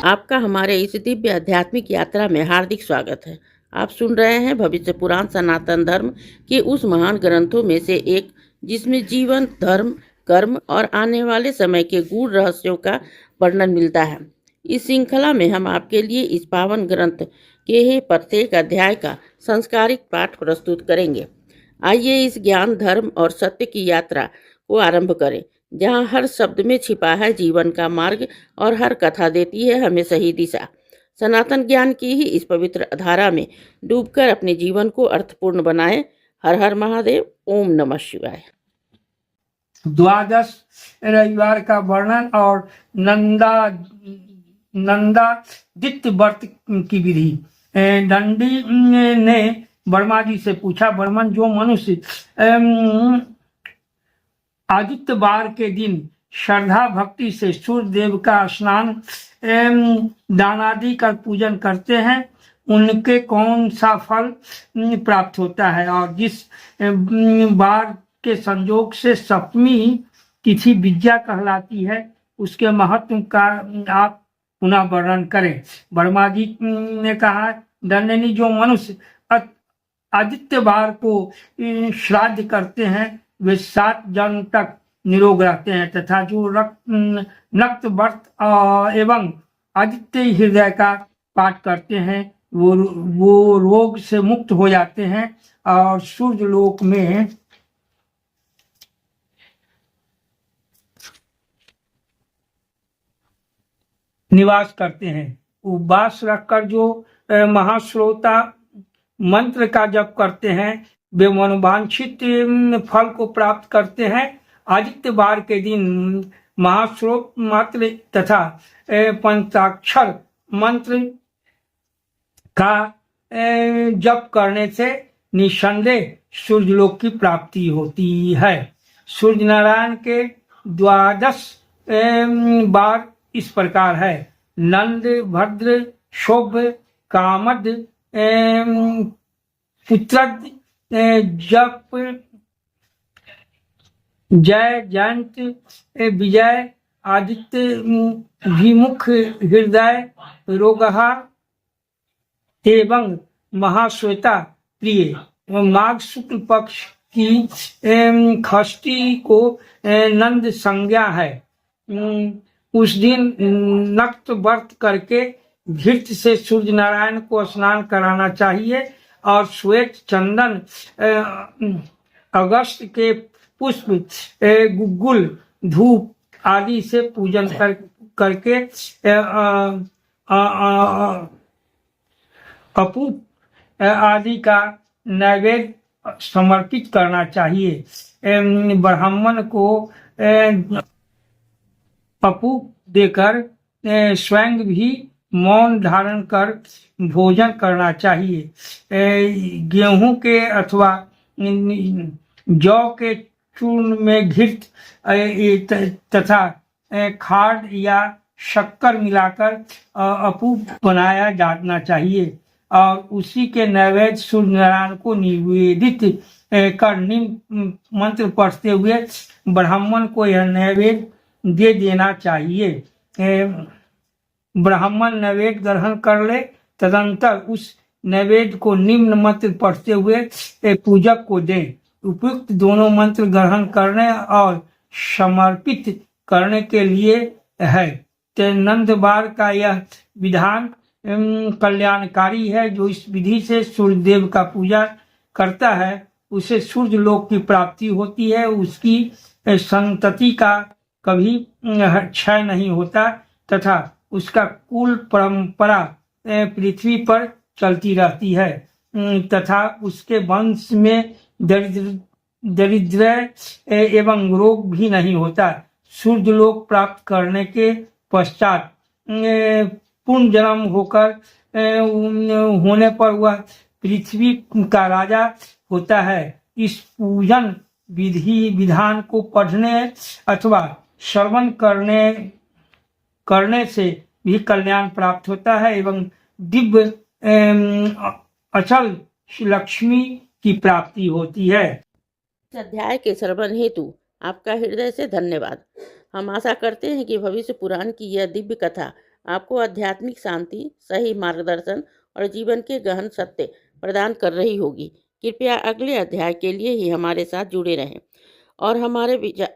आपका हमारे इस दिव्य आध्यात्मिक यात्रा में हार्दिक स्वागत है। आप सुन रहे हैं भविष्य पुराण सनातन धर्म के उस महान ग्रंथों में से एक, जिसमें जीवन, धर्म, कर्म और आने वाले समय के गूढ़ रहस्यों का वर्णन मिलता है। इस श्रृंखला में हम आपके लिए इस पावन ग्रंथ के ही प्रत्येक अध्याय का संस्कारिक पाठ प्रस्तुत करेंगे। आइए इस ज्ञान, धर्म और सत्य की यात्रा को आरंभ करें, जहाँ हर शब्द में छिपा है जीवन का मार्ग और हर कथा देती है हमें सही दिशा। सनातन ज्ञान की ही इस पवित्र धारा में डूबकर अपने जीवन को अर्थपूर्ण बनाएं। हर हर महादेव। ओम नमः शिवाय। द्वादश रविवार का वर्णन और नंदादित्य व्रत की विधि। दंडी ने वर्मा जी से पूछा, वर्मन, जो मनुष्य आदित्यवार के दिन श्रद्धा भक्ति से सूर्य देव का स्नान दानादि कर पूजन करते हैं, उनके कौन सा फल प्राप्त होता है? और जिस बार के संयोग से सप्तमी तिथि विद्या कहलाती है, उसके महत्व का आप पुनः वर्णन करें। वर्मा जी ने कहा, दंडनी, जो मनुष्य आदित्यवार को श्राद्ध करते हैं वे 7 जन्म तक निरोग रहते हैं, तथा जो नक्त व्रत एवं आदित्य हृदय का पाठ करते हैं वो रोग से मुक्त हो जाते हैं और सूर्य लोक में निवास करते हैं। उपवास रखकर जो महाश्रोता मंत्र का जप करते हैं वे मनोवांछित फल को प्राप्त करते हैं। आदित्यवार के दिन महाश्लोक मंत्र तथा पंचाक्षर मंत्र का जप करने से निसंदेह सूर्यलोक की प्राप्ति होती है। सूर्य नारायण के 12 बार इस प्रकार है: नंद, भद्र, शुभ, कामद, पुत्रद, जप, जय, जयंत, विजय, आदित्य, विमुख, हृदय, रोगहा एवं महाश्वेता प्रिय। माघ शुक्ल पक्ष की षष्ठी को नंद संज्ञा है। उस दिन नक्त व्रत करके घृत से सूर्य नारायण को स्नान कराना चाहिए और श्वेत, चंदन, अगस्त के पुष्प, गुग्गुल, धूप आदि से पूजन करके अपूप आदि का नैवेद्य समर्पित करना चाहिए। ब्राह्मण को अपूप देकर स्वयं भी मौन धारण कर भोजन करना चाहिए। गेहूं के अथवा जौ के चूर्ण में घृत तथा खाद या शक्कर मिलाकर अपूप बनाया जाना चाहिए और उसी के नैवेद्य सूर्य नारायण को निवेदित कर निम्न मंत्र पढ़ते हुए ब्राह्मण को यह नैवेद्य दे देना चाहिए। ब्राह्मण नैवेद्य ग्रहण कर ले, तदंतर उस नैवेद्य को निम्न मंत्र पढ़ते हुए पूजक को दें। उपयुक्त दोनों मंत्र ग्रहण करने और समर्पित करने के लिए है। नंदवार का यह विधान कल्याणकारी है। जो इस विधि से सूर्य देव का पूजा करता है उसे सूर्य लोक की प्राप्ति होती है। उसकी संतति का कभी क्षय नहीं होता तथा उसका कुल परंपरा पृथ्वी पर चलती रहती है तथा उसके वंश में दरिद्र एवं रोग भी नहीं होता। सूर्य लोक प्राप्त करने के पश्चात पुनः जन्म होने पर वह पृथ्वी का राजा होता है। इस पूजन विधान को पढ़ने अथवा श्रवण करने से भी कल्याण प्राप्त होता है एवं दिव्य अचल लक्ष्मी की प्राप्ति होती है। इस अध्याय के श्रवण हेतु आपका हृदय से धन्यवाद। हम आशा करते हैं कि भविष्य पुराण की यह दिव्य कथा आपको आध्यात्मिक शांति, सही मार्गदर्शन और जीवन के गहन सत्य प्रदान कर रही होगी। कृपया अगले अध्याय के लिए ही हमारे साथ जुड़े रहें और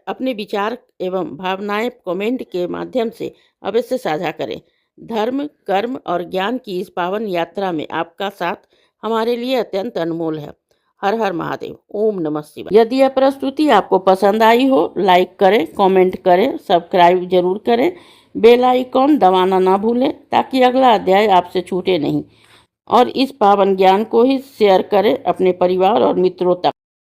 अपने विचार एवं भावनाएं कमेंट के माध्यम से अवश्य साझा करें। धर्म, कर्म और ज्ञान की इस पावन यात्रा में आपका साथ हमारे लिए अत्यंत अनमोल है। हर हर महादेव। ओम नमः शिवाय। यदि यह प्रस्तुति आपको पसंद आई हो, लाइक करें, कमेंट करें, सब्सक्राइब जरूर करें, बेल आइकॉन दबाना ना भूलें ताकि अगला अध्याय आपसे छूटे नहीं। और इस पावन ज्ञान को ही शेयर करें अपने परिवार और मित्रों तक।